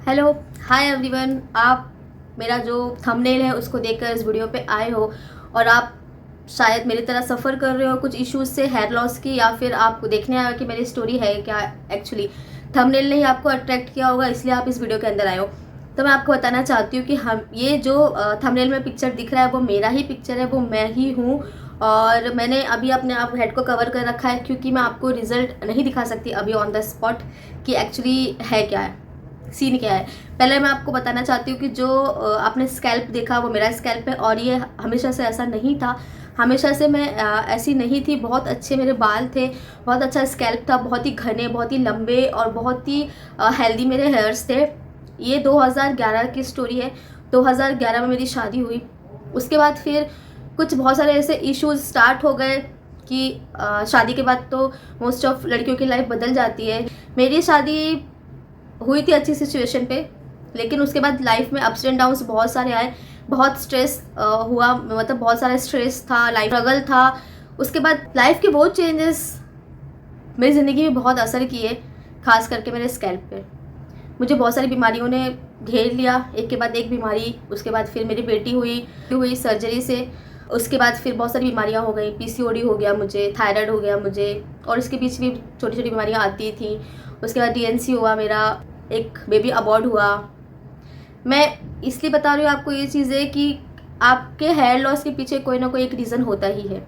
Hello, hi everyone. आप मेरा जो थंबनेल है उसको देखकर इस वीडियो पे आए हो और आप शायद मेरी तरह सफ़र कर रहे हो कुछ इश्यूज से, हेयर लॉस की, या फिर आपको देखने आए हो कि मेरी स्टोरी है क्या। एक्चुअली थंबनेल ने ही आपको अट्रैक्ट किया होगा, इसलिए आप इस वीडियो के अंदर आए हो। तो मैं आपको बताना चाहती हूँ कि हम ये जो थंबनेल में पिक्चर दिख रहा है वो मेरा ही पिक्चर है, वो मैं ही हूँ। और मैंने अभी अपने आप हेड को कवर कर रखा है क्योंकि मैं आपको रिजल्ट नहीं दिखा सकती अभी ऑन द स्पॉट कि एक्चुअली है क्या है, सीन क्या है। पहले मैं आपको बताना चाहती हूँ कि जो आपने स्कैल्प देखा वो मेरा स्कैल्प है और ये हमेशा से ऐसा नहीं था। हमेशा से मैं ऐसी नहीं थी। बहुत अच्छे मेरे बाल थे, बहुत अच्छा स्कैल्प था, बहुत ही घने, बहुत ही लंबे और बहुत ही हेल्दी मेरे हेयर्स थे। ये 2011 की स्टोरी है। 2011 में मेरी शादी हुई। उसके बाद फिर कुछ बहुत सारे ऐसे इश्यूज स्टार्ट हो गए कि शादी के बाद तो मोस्ट ऑफ लड़कियों की लाइफ बदल जाती है। मेरी शादी हुई थी अच्छी सिचुएशन पे, लेकिन उसके बाद लाइफ में अप्स एंड डाउन्स बहुत सारे आए। बहुत स्ट्रेस हुआ, मतलब बहुत सारा स्ट्रेस था, लाइफ स्ट्रगल था। उसके बाद लाइफ के बहुत चेंजेस मेरी ज़िंदगी में बहुत असर किए, खास करके मेरे स्कैल्प पे। मुझे बहुत सारी बीमारियों ने घेर लिया, एक के बाद एक बीमारी। उसके बाद फिर मेरी बेटी हुई सर्जरी से। उसके बाद फिर बहुत सारी बीमारियां हो गई, पीसीओडी हो गया मुझे, थायराइड हो गया मुझे, और इसके बीच भी छोटी छोटी बीमारियां आती थी। उसके बाद डीएनसी हुआ मेरा, एक बेबी अबॉर्ड हुआ। मैं इसलिए बता रही हूँ आपको ये चीज़ें कि आपके हेयर लॉस के पीछे कोई ना कोई एक रीज़न होता ही है।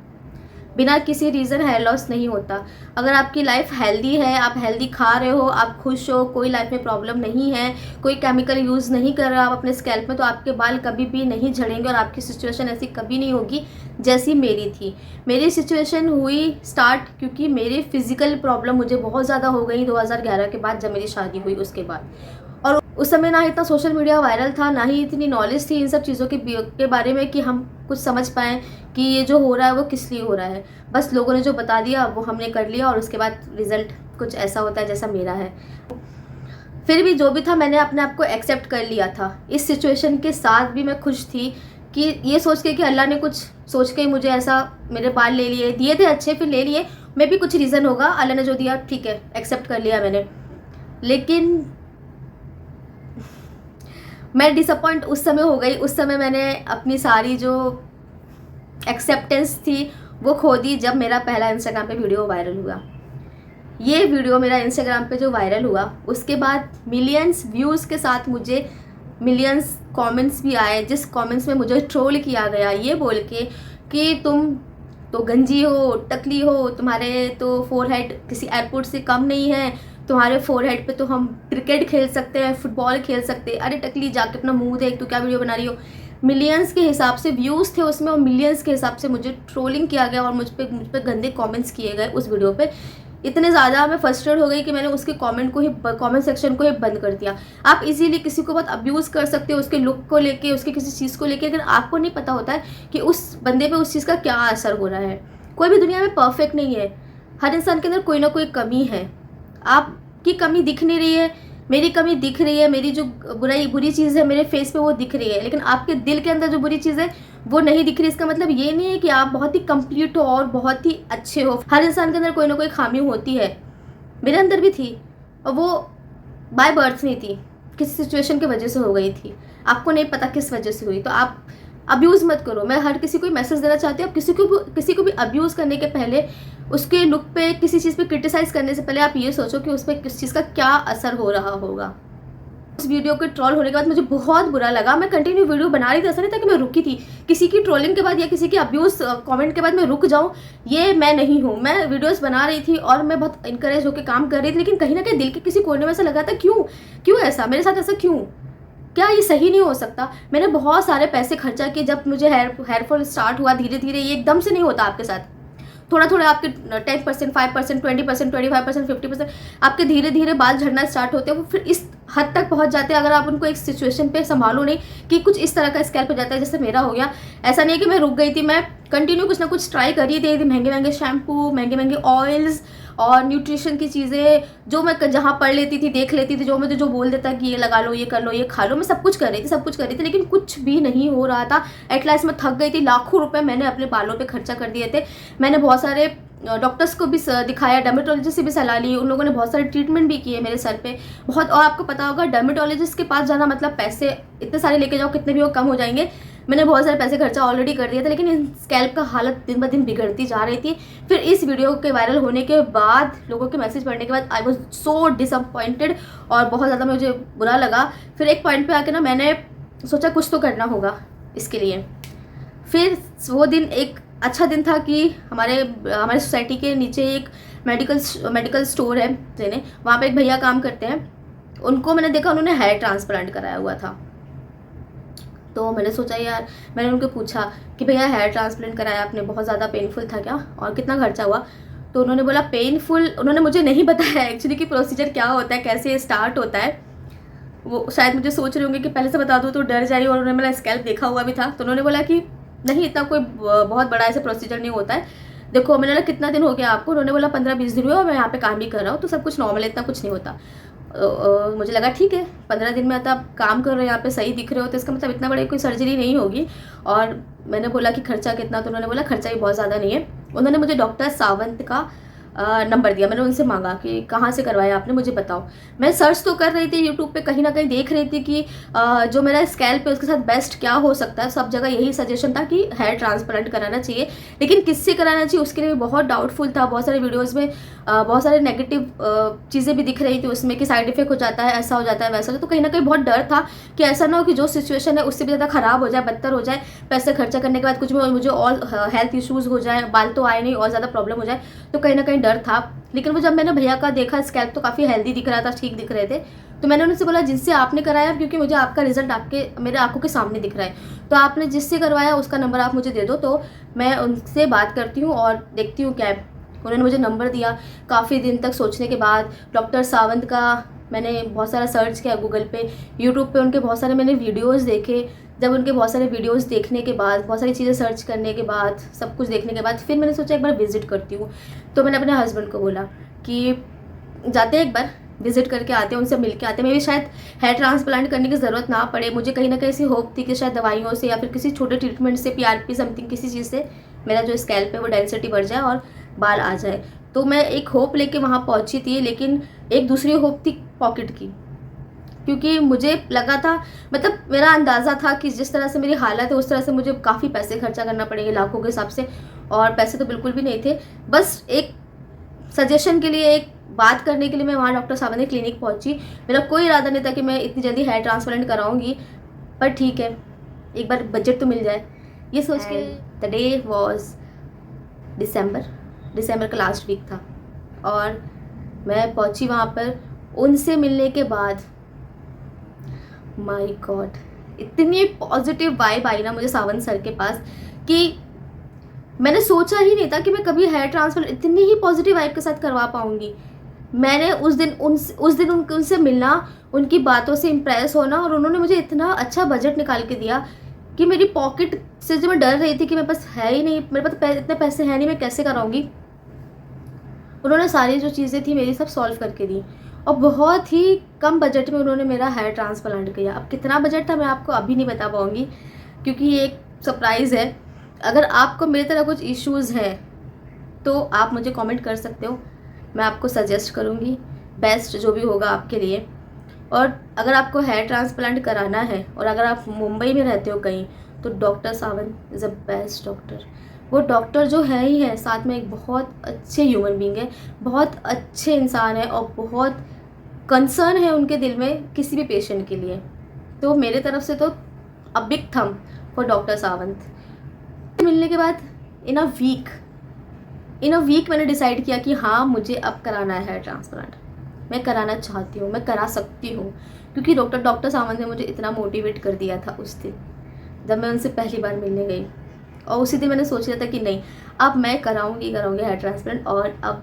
बिना किसी रीज़न हेयर लॉस नहीं होता। अगर आपकी लाइफ हेल्दी है, आप हेल्दी खा रहे हो, आप खुश हो, कोई लाइफ में प्रॉब्लम नहीं है, कोई केमिकल यूज़ नहीं कर रहे हो आप अपने स्कैल्प में, तो आपके बाल कभी भी नहीं झड़ेंगे और आपकी सिचुएशन ऐसी कभी नहीं होगी जैसी मेरी थी। मेरी सिचुएशन हुई स्टार्ट क्योंकि मेरी फिजिकल प्रॉब्लम मुझे बहुत ज़्यादा हो गई 2011 के बाद, जब मेरी शादी हुई उसके बाद। और उस समय ना इतना सोशल मीडिया वायरल था, ना ही इतनी नॉलेज थी इन सब चीज़ों के बारे में कि हम कुछ समझ पाएँ कि ये जो हो रहा है वो किस लिए हो रहा है। बस लोगों ने जो बता दिया वो हमने कर लिया और उसके बाद रिज़ल्ट कुछ ऐसा होता है जैसा मेरा है। फिर भी जो भी था मैंने अपने आप को एक्सेप्ट कर लिया था। इस सिचुएशन के साथ भी मैं खुश थी कि ये सोच के कि अल्लाह ने कुछ सोच के मुझे ऐसा, मेरे बाल ले लिए, दिए थे अच्छे, फिर ले लिए, मे भी कुछ रीज़न होगा, अल्लाह ने जो दिया ठीक है, एक्सेप्ट कर लिया मैंने। लेकिन मैं डिसअपॉइंट उस समय हो गई। उस समय मैंने अपनी सारी जो एक्सेप्टेंस थी वो खो दी जब मेरा पहला इंस्टाग्राम पे वीडियो वायरल हुआ। ये वीडियो मेरा इंस्टाग्राम पे जो वायरल हुआ उसके बाद मिलियंस व्यूज़ के साथ मुझे मिलियंस कमेंट्स भी आए, जिस कमेंट्स में मुझे ट्रोल किया गया ये बोल के कि तुम तो गंजी हो, टकली हो, तुम्हारे तो फोरहेड किसी एयरपोर्ट से कम नहीं है, तुम्हारे फोरहेड पे तो हम क्रिकेट खेल सकते हैं, फुटबॉल खेल सकते हैं, अरे टकली जाके अपना मुंह देख, तू क्या वीडियो बना रही हो। मिलियंस के हिसाब से व्यूज़ थे उसमें और मिलियंस के हिसाब से मुझे ट्रोलिंग किया गया और मुझ पे गंदे कमेंट्स किए गए उस वीडियो पे। इतने ज़्यादा मैं फ्रस्ट्रेट हो गई कि मैंने उसके कमेंट सेक्शन को ही बंद कर दिया। आप इजीली किसी को बहुत अब्यूज़ कर सकते हो उसके लुक को लेके, उसके किसी चीज़ को लेके, अगर आपको नहीं पता होता है कि उस बंदे पे उस चीज़ का क्या असर हो रहा है। कोई भी दुनिया में परफेक्ट नहीं है, हर इंसान के अंदर कोई ना कोई कमी है। आपकी कमी दिख नहीं रही है, मेरी कमी दिख रही है, मेरी जो बुरी चीज़ है मेरे फेस पे वो दिख रही है, लेकिन आपके दिल के अंदर जो बुरी चीज़ है वो नहीं दिख रही। इसका मतलब ये नहीं है कि आप बहुत ही कंप्लीट हो और बहुत ही अच्छे हो। हर इंसान के अंदर कोई ना कोई खामी होती है, मेरे अंदर भी थी, और वो बाय बर्थ नहीं थी, किसी सिचुएशन की वजह से हो गई थी। आपको नहीं पता किस वजह से हुई, तो आप अब्यूज़ मत करो। मैं हर किसी को मैसेज देना चाहती हूँ, आप किसी को भी अब्यूज़ करने के पहले, उसके लुक पे, किसी चीज़ पे क्रिटिसाइज़ करने से पहले आप ये सोचो कि उस पर किस चीज़ का क्या असर हो रहा होगा। उस वीडियो के ट्रोल होने के बाद मुझे बहुत बुरा लगा। मैं कंटिन्यू वीडियो बना रही थी, ऐसा नहीं था कि मैं रुकी थी। किसी की ट्रोलिंग के बाद या किसी के अब्यूज़ कमेंट के बाद मैं रुक जाऊँ, ये मैं नहीं हूँ। मैं वीडियोस बना रही थी और मैं बहुत इनकरेज होकर काम कर रही थी, लेकिन कहीं ना कहीं दिल के किसी कोने में ऐसा लगा था क्यों ऐसा मेरे साथ, ऐसा क्यों, क्या ये सही नहीं हो सकता। मैंने बहुत सारे पैसे खर्चा किए। जब मुझे हेयरफॉल स्टार्ट हुआ धीरे धीरे, ये एकदम से नहीं होता आपके साथ, थोड़ा थोड़ा आपके 10%, 5%, 20%, 25%, 50% आपके धीरे धीरे बाल झड़ना स्टार्ट होते हैं। वो फिर इस हद तक पहुंच जाते हैं अगर आप उनको एक सिचुएशन पे संभालो नहीं कि कुछ इस तरह का स्कैल्प हो जाता है जैसे मेरा हो गया। ऐसा नहीं है कि मैं रुक गई थी, मैं कंटिन्यू कुछ ना कुछ ट्राई कर रही थी। महंगे महंगे शैम्पू, महंगे महंगे ऑयल्स और न्यूट्रिशन की चीज़ें जो मैं जहाँ पढ़ लेती थी, देख लेती थी, जो मुझे जो बोल देता कि ये लगा लो, ये कर लो, ये खा लो, मैं सब कुछ कर रही थी, लेकिन कुछ भी नहीं हो रहा था। एट लास्ट मैं थक गई थी। लाखों रुपए मैंने अपने बालों पे खर्चा कर दिए थे। मैंने बहुत सारे डॉक्टर्स को भी दिखाया, डर्मेटोलॉजिस्ट से भी सलाह ली, उन लोगों ने बहुत सारे ट्रीटमेंट भी किए मेरे सर पे बहुत। और आपको पता होगा डर्मेटोलॉजिस्ट के पास जाना मतलब पैसे इतने सारे लेके जाओ, कितने भी वो कम हो जाएंगे। मैंने बहुत सारे पैसे खर्चा ऑलरेडी कर दिया था, लेकिन स्कैल्प का हालत दिन ब दिन बिगड़ती जा रही थी। फिर इस वीडियो के वायरल होने के बाद, लोगों के मैसेज पढ़ने के बाद आई वॉज सो डिसअपॉइंटेड और बहुत ज़्यादा मुझे बुरा लगा। फिर एक पॉइंट पे आके ना मैंने सोचा कुछ तो करना होगा इसके लिए। फिर वो दिन एक अच्छा दिन था कि हमारे सोसाइटी के नीचे एक मेडिकल स्टोर है, वहाँ पे एक भैया काम करते हैं। उनको मैंने देखा, उन्होंने हेयर ट्रांसप्लांट कराया हुआ था। तो मैंने सोचा यार, मैंने उनको पूछा कि भैया हेयर ट्रांसप्लांट कराया आपने, बहुत ज़्यादा पेनफुल था क्या और कितना खर्चा हुआ? तो उन्होंने बोला पेनफुल, उन्होंने मुझे नहीं बताया एक्चुअली कि प्रोसीजर क्या होता है, कैसे स्टार्ट होता है। वो शायद मुझे सोच रहे होंगे कि पहले से बता दूँ तो डर जाइए, और उन्होंने मेरा स्कैल्प देखा हुआ भी था। तो उन्होंने बोला कि नहीं, इतना कोई बहुत बड़ा ऐसा प्रोसीजर नहीं होता है। देखो, मैंने बोला कितना दिन हो गया आपको? उन्होंने बोला 15-20 दिन हुए और मैं यहाँ पे काम भी कर रहा हूँ, तो सब कुछ नॉर्मल है, इतना कुछ नहीं होता। मुझे लगा ठीक है, 15 दिन में आता आप काम कर रहे हो, यहाँ पे सही दिख रहे हो, तो इसका मतलब इतना बड़ी कोई सर्जरी नहीं होगी। और मैंने बोला कि खर्चा कितना? तो उन्होंने बोला खर्चा भी बहुत ज़्यादा नहीं है। उन्होंने मुझे डॉक्टर सावंत का नंबर दिया। मैंने उनसे मांगा कि कहाँ से करवाया आपने, मुझे बताओ। मैं सर्च तो कर रही थी यूट्यूब पे, कहीं ना कहीं देख रही थी कि जो मेरा स्कैल्प है उसके साथ बेस्ट क्या हो सकता है। सब जगह यही सजेशन था कि हेयर ट्रांसप्लांट कराना चाहिए, लेकिन किससे कराना चाहिए उसके लिए बहुत डाउटफुल था। बहुत सारे वीडियोज़ में बहुत सारे नेगेटिव चीज़ें भी दिख रही थी उसमें कि साइड इफेक्ट हो जाता है, ऐसा हो जाता है, वैसा। तो कहीं ना कहीं बहुत डर था कि ऐसा ना हो कि जो सिचुएशन है उससे भी ज़्यादा ख़राब हो जाए, बदतर हो जाए, पैसे खर्चा करने के बाद कुछ भी मुझे और हेल्थ इश्यूज़ हो जाए, बाल तो आए नहीं, और ज़्यादा प्रॉब्लम हो जाए। तो कहीं ना कहीं डर था। लेकिन वो जब मैंने भैया का देखा, स्कैल्प तो काफ़ी हेल्दी दिख रहा था, ठीक दिख रहे थे, तो मैंने उनसे बोला जिससे आपने कराया, क्योंकि मुझे आपका रिजल्ट मेरे आंखों के सामने दिख रहा है, तो आपने जिससे करवाया उसका नंबर आप मुझे दे दो, तो मैं उनसे बात करती हूँ और देखती हूँ क्या है। उन्होंने मुझे नंबर दिया। काफ़ी दिन तक सोचने के बाद डॉक्टर सावंत का मैंने बहुत सारा सर्च किया गूगल पे, यूट्यूब पे उनके बहुत सारे मैंने वीडियोज़ देखे। जब उनके बहुत सारे वीडियोज़ देखने के बाद, बहुत सारी चीज़ें सर्च करने के बाद, सब कुछ देखने के बाद, फिर मैंने सोचा एक बार विज़िट करती हूँ। तो मैंने अपने हस्बैंड को बोला कि जाते हैं, एक बार विजिट करके आते हैं, उनसे मिल के आते हैं। मे भी शायद हेयर ट्रांसप्लांट करने की ज़रूरत ना पड़े। मुझे कहीं ना कहीं ऐसी होप थी कि शायद दवाइयों से या फिर किसी छोटे ट्रीटमेंट से, PRP समथिंग, किसी चीज़ से मेरा जो स्कैल्प है वो डेंसिटी बढ़ जाए और बाल आ जाए। तो मैं एक होप लेके वहाँ पहुँची थी, लेकिन एक दूसरी होप थी पॉकेट की, क्योंकि मुझे लगा था, मतलब मेरा अंदाज़ा था कि जिस तरह से मेरी हालत है उस तरह से मुझे काफ़ी पैसे खर्चा करना पड़ेंगे, लाखों के हिसाब से, और पैसे तो बिल्कुल भी नहीं थे। बस एक सजेशन के लिए, एक बात करने के लिए मैं वहाँ डॉक्टर सावंत क्लिनिक पहुँची। मेरा कोई इरादा नहीं था कि मैं इतनी जल्दी हेयर ट्रांसप्लांट कराऊंगी, पर ठीक है, एक बार बजट तो मिल जाए, ये सोच के। द डे वॉज दिसंबर का लास्ट वीक था, और मैं पहुँची वहाँ पर। उनसे मिलने के बाद माय गॉड, इतनी पॉजिटिव वाइब आई ना मुझे सावंत सर के पास कि मैंने सोचा ही नहीं था कि मैं कभी हेयर ट्रांसप्लांट इतनी ही पॉजिटिव वाइब के साथ करवा पाऊंगी। मैंने उस दिन उनसे मिलना, उनकी बातों से इम्प्रेस होना, और उन्होंने मुझे इतना अच्छा बजट निकाल के दिया कि मेरी पॉकेट से जो मैं डर रही थी कि मेरे पास है ही नहीं, मेरे पास इतने पैसे हैं नहीं, मैं कैसे कराऊंगी, उन्होंने सारी जो चीज़ें थी मेरी सब सॉल्व करके दी। और बहुत ही कम बजट में उन्होंने मेरा हेयर ट्रांसप्लांट किया। अब कितना बजट था मैं आपको अभी नहीं बता पाऊँगी, क्योंकि ये एक सरप्राइज़ है। अगर आपको मेरी तरह कुछ इश्यूज़ है तो आप मुझे कमेंट कर सकते हो, मैं आपको सजेस्ट करूँगी बेस्ट जो भी होगा आपके लिए। और अगर आपको हेयर ट्रांसप्लांट कराना है और अगर आप मुंबई में रहते हो कहीं, तो doctor Sawant is a best doctor. वो डॉक्टर जो है ही है, साथ में एक बहुत अच्छे ह्यूमन बीइंग है, बहुत अच्छे इंसान है, और बहुत कंसर्न है उनके दिल में किसी भी पेशेंट के लिए। तो मेरे तरफ से तो अ बिग थम फॉर डॉक्टर सावंत। मिलने के बाद इन अ वीक मैंने डिसाइड किया कि हाँ, मुझे अब कराना है हेयर ट्रांसप्लांट। मैं कराना चाहती हूँ, मैं करा सकती हूँ, क्योंकि डॉक्टर सावंत ने मुझे इतना मोटिवेट कर दिया था उस दिन जब मैं उनसे पहली बार मिलने गई। और उसी दिन मैंने सोच लिया था कि नहीं, अब मैं कराऊंगी हेयर ट्रांसप्लांट, और अब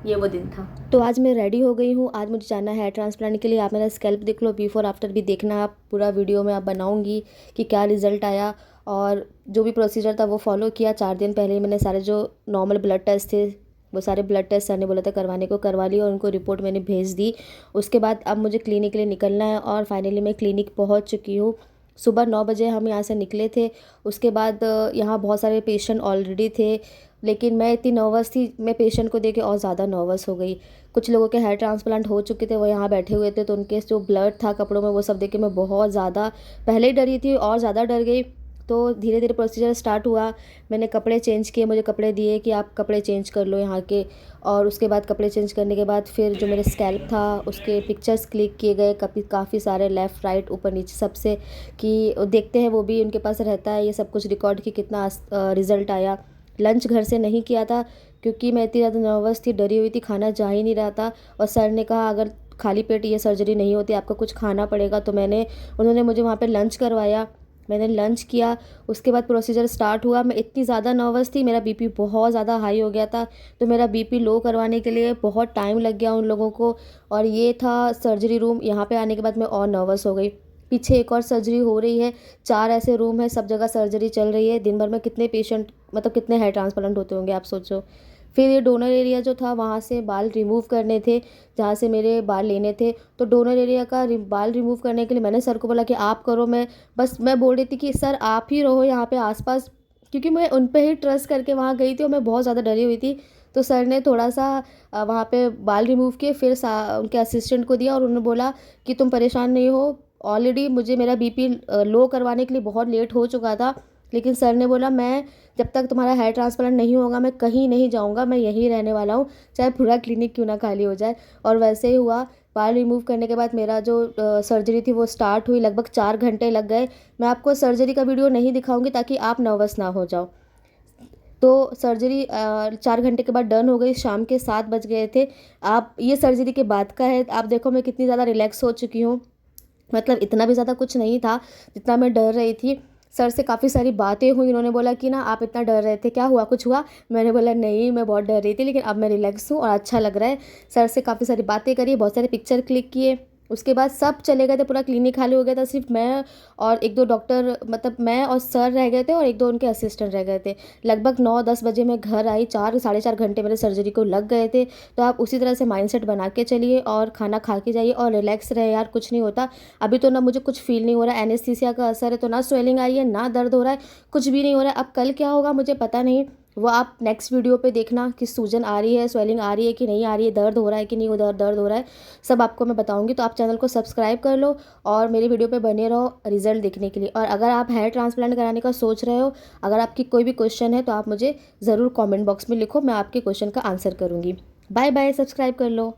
ये वो दिन था। तो आज मैं रेडी हो गई हूँ। आज मुझे जाना है हेयर ट्रांसप्लांट के लिए। आप मेरा स्कैल्प देख लो, बिफोर आफ्टर भी देखना। आप पूरा वीडियो में आप बनाऊँगी कि क्या रिज़ल्ट आया, और जो भी प्रोसीजर था वो फॉलो किया। 4 दिन पहले ही मैंने सारे जो नॉर्मल ब्लड टेस्ट थे वो सारे ब्लड टेस्ट सर ने बोला था करवाने को, करवा ली, और उनको रिपोर्ट मैंने भेज दी। उसके बाद अब मुझे क्लिनिक के लिए निकलना है, और फाइनली मैं क्लिनिक पहुँच चुकी हूँ। सुबह 9 बजे हम यहाँ से निकले थे। उसके बाद यहाँ बहुत सारे पेशेंट ऑलरेडी थे, लेकिन मैं इतनी नर्वस थी, मैं पेशेंट को देख के और ज़्यादा नर्वस हो गई। कुछ लोगों के हेयर ट्रांसप्लांट हो चुके थे, वो यहाँ बैठे हुए थे, तो उनके जो ब्लड था कपड़ों में वो सब देख के मैं बहुत ज़्यादा पहले ही डरी थी और ज़्यादा डर गई। तो धीरे धीरे प्रोसीजर स्टार्ट हुआ। मैंने कपड़े चेंज किए, मुझे कपड़े दिए कि आप कपड़े चेंज कर लो यहाँ के। और उसके बाद कपड़े चेंज करने के बाद फिर जो मेरे स्कैल्प था उसके पिक्चर्स क्लिक किए गए, काफ़ी सारे, लेफ़्ट राइट ऊपर नीचे सबसे, कि देखते हैं वो भी उनके पास रहता है ये सब कुछ रिकॉर्ड कि कितना रिज़ल्ट आया। लंच घर से नहीं किया था क्योंकि मैं इतनी ज़्यादा नर्वस थी, डरी हुई थी, खाना जा ही नहीं रहा था। और सर ने कहा अगर खाली पेट ये सर्जरी नहीं होती, आपको कुछ खाना पड़ेगा। तो उन्होंने मुझे वहाँ पे लंच करवाया। मैंने लंच किया, उसके बाद प्रोसीजर स्टार्ट हुआ। मैं इतनी ज़्यादा नर्वस थी, मेरा बीपी बहुत ज़्यादा हाई हो गया था, तो मेरा बीपी लो करवाने के लिए बहुत टाइम लग गया उन लोगों को। और ये था सर्जरी रूम। यहाँ पे आने के बाद मैं और नर्वस हो गई। पीछे एक और सर्जरी हो रही है, 4 ऐसे रूम है, सब जगह सर्जरी चल रही है। दिन भर में कितने पेशेंट, मतलब कितने हेयर ट्रांसप्लांट होते होंगे आप सोचो। फिर ये डोनर एरिया जो था वहाँ से बाल रिमूव करने थे, जहाँ से मेरे बाल लेने थे। तो डोनर एरिया का बाल रिमूव करने के लिए मैंने सर को बोला कि आप करो, मैं बोल रही थी कि सर आप ही रहो यहाँ पे आसपास, क्योंकि मैं उन पे ही ट्रस्ट करके वहाँ गई थी और मैं बहुत ज़्यादा डरी हुई थी। तो सर ने थोड़ा सा वहाँ पे बाल रिमूव किए, फिर उनके असिस्टेंट को दिया और उन्होंने बोला कि तुम परेशान नहीं हो, ऑलरेडी मुझे मेरा बीपी लो करवाने के लिए बहुत लेट हो चुका था, लेकिन सर ने बोला मैं जब तक तुम्हारा हेयर ट्रांसप्लांट नहीं होगा मैं कहीं नहीं जाऊंगा, मैं यहीं रहने वाला हूँ, चाहे पूरा क्लिनिक क्यों ना खाली हो जाए। और वैसे ही हुआ। बाल रिमूव करने के बाद मेरा जो सर्जरी थी वो स्टार्ट हुई, लगभग 4 घंटे लग गए। मैं आपको सर्जरी का वीडियो नहीं दिखाऊंगी ताकि आप नर्वस ना हो जाओ। तो सर्जरी 4 घंटे के बाद डन हो गई, शाम के 7 बज गए थे। आप ये सर्जरी के बाद का है, आप देखो मैं कितनी ज़्यादा रिलैक्स हो चुकी हूँ। मतलब इतना भी ज़्यादा कुछ नहीं था जितना मैं डर रही थी। सर से काफ़ी सारी बातें हुई, उन्होंने बोला कि ना आप इतना डर रहे थे, क्या हुआ, कुछ हुआ? मैंने बोला नहीं, मैं बहुत डर रही थी लेकिन अब मैं रिलैक्स हूँ और अच्छा लग रहा है। सर से काफ़ी सारी बातें करी, बहुत सारे पिक्चर क्लिक किए। उसके बाद सब चले गए थे, पूरा क्लिनिक खाली हो गया था, सिर्फ मैं और एक दो डॉक्टर, मतलब मैं और सर रह गए थे और एक दो उनके असिस्टेंट रह गए थे। लगभग 9-10 बजे मैं घर आई, 4 साढ़े 4 घंटे मेरे सर्जरी को लग गए थे। तो आप उसी तरह से माइंडसेट बना के चलिए और खाना खा के जाइए और रिलैक्स रहे यार, कुछ नहीं होता। अभी तो ना मुझे कुछ फील नहीं हो रहा है, एनेस्थीसिया का असर है, तो ना स्वेलिंग आई है ना दर्द हो रहा है, कुछ भी नहीं हो रहा है। अब कल क्या होगा मुझे पता नहीं, वो आप नेक्स्ट वीडियो पे देखना कि सूजन आ रही है, स्वेलिंग आ रही है कि नहीं आ रही है, दर्द हो रहा है कि नहीं, उधर दर्द हो रहा है, सब आपको मैं बताऊंगी। तो आप चैनल को सब्सक्राइब कर लो और मेरे वीडियो पे बने रहो रिजल्ट देखने के लिए। और अगर आप हेयर ट्रांसप्लांट कराने का सोच रहे हो, अगर आपकी कोई भी क्वेश्चन है तो आप मुझे ज़रूर कॉमेंट बॉक्स में लिखो, मैं आपके क्वेश्चन का आंसर करूँगी। बाय बाय, सब्सक्राइब कर लो।